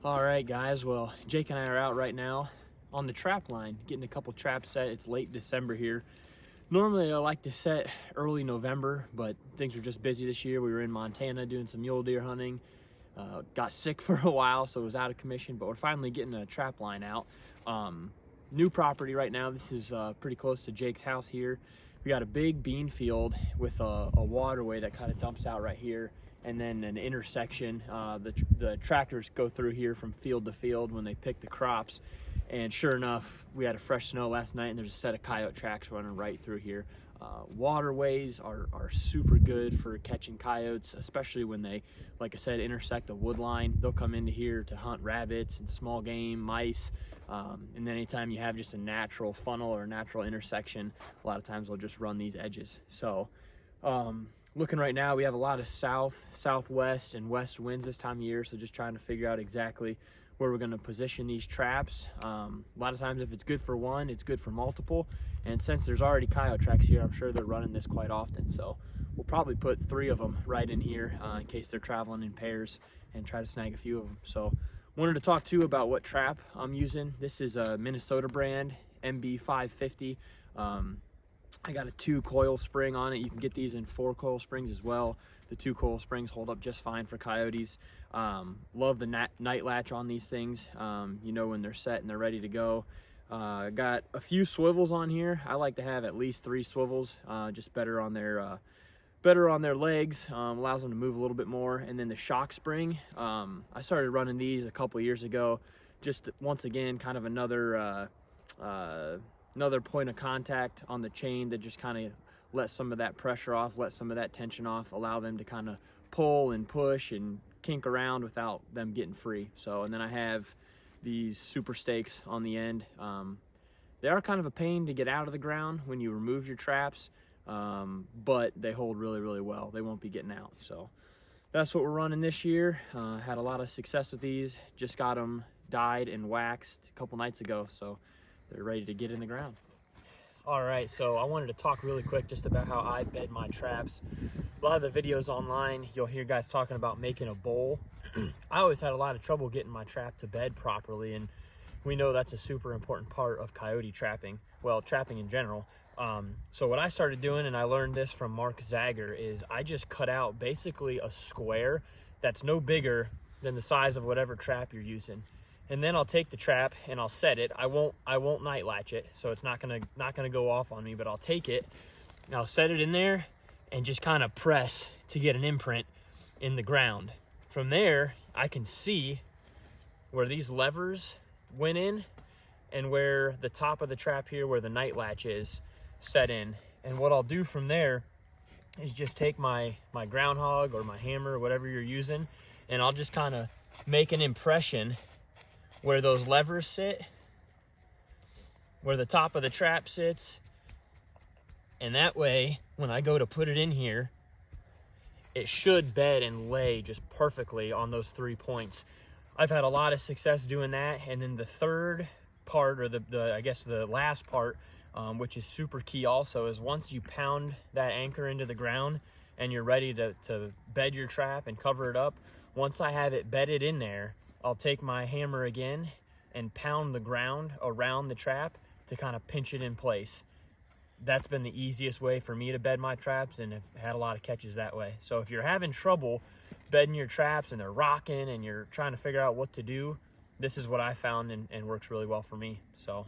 All right, guys. Well, Jake and I are out right now on the trap line, getting a couple traps set. It's late December here. Normally, I like to set early November, but things were just busy this year. We were in Montana doing some mule deer hunting. Got sick for a while, so it was out of commission, but we're finally getting a trap line out. New property right now. This is pretty close to Jake's house here. We got a big bean field with a waterway that kind of dumps out right here, and then an intersection. The tractors go through here from field to field when they pick the crops. And sure enough, we had a fresh snow last night, and there's a set of coyote tracks running right through here. Waterways are super good for catching coyotes, especially when they, like I said, intersect a wood line. They'll come into here to hunt rabbits and small game, mice, and then anytime you have just a natural funnel or a natural intersection, a lot of times they'll just run these edges. So looking right now, we have a lot of south, southwest, and west winds this time of year, so just trying to figure out exactly where we're going to position these traps. A lot of times if it's good for one, it's good for multiple, and since there's already coyote tracks here, I'm sure they're running this quite often, so we'll probably put 3 of them right in here in case they're traveling in pairs, and try to snag a few of them. So wanted to talk to you about what trap I'm using. This is a Minnesota brand, MB550. I got a 2 coil spring on it. You can get these in 4 coil springs as well. The 2 coil springs hold up just fine for coyotes. Love the night latch on these things. You know when they're set and they're ready to go. Got a few swivels on here. I like to have at least 3 swivels, just better on their legs. Allows them to move a little bit more. And then the shock spring, I started running these a couple years ago. Just once again, kind of another point of contact on the chain that just kind of let some of that pressure off, let some of that tension off, allow them to kind of pull and push and kink around without them getting free. So, and then I have these super stakes on the end. They are kind of a pain to get out of the ground when you remove your traps, but they hold really, really well. They won't be getting out. So that's what we're running this year. Had a lot of success with these. Just got them dyed and waxed a couple nights ago, so they're ready to get in the ground. All right, so I wanted to talk really quick just about how I bed my traps. A lot of the videos online, you'll hear guys talking about making a bowl. I always had a lot of trouble getting my trap to bed properly, and we know that's a super important part of coyote trapping, well, trapping in general. So what I started doing, and I learned this from Mark Zager, is I just cut out basically a square that's no bigger than the size of whatever trap you're using. And then I'll take the trap and I'll set it. I won't night latch it, so it's not gonna go off on me, but I'll take it and I'll set it in there and just kind of press to get an imprint in the ground. From there, I can see where these levers went in and where the top of the trap here, where the night latch is, set in. And what I'll do from there is just take my groundhog or my hammer or whatever you're using, and I'll just kind of make an impression where those levers sit, where the top of the trap sits, and that way, when I go to put it in here, it should bed and lay just perfectly on those 3 points. I've had a lot of success doing that, and then the third part, or I guess the last part, which is super key also, is once you pound that anchor into the ground and you're ready to bed your trap and cover it up, once I have it bedded in there, I'll take my hammer again and pound the ground around the trap to kind of pinch it in place. That's been the easiest way for me to bed my traps, and I've had a lot of catches that way. So if you're having trouble bedding your traps and they're rocking and you're trying to figure out what to do, this is what I found and works really well for me. So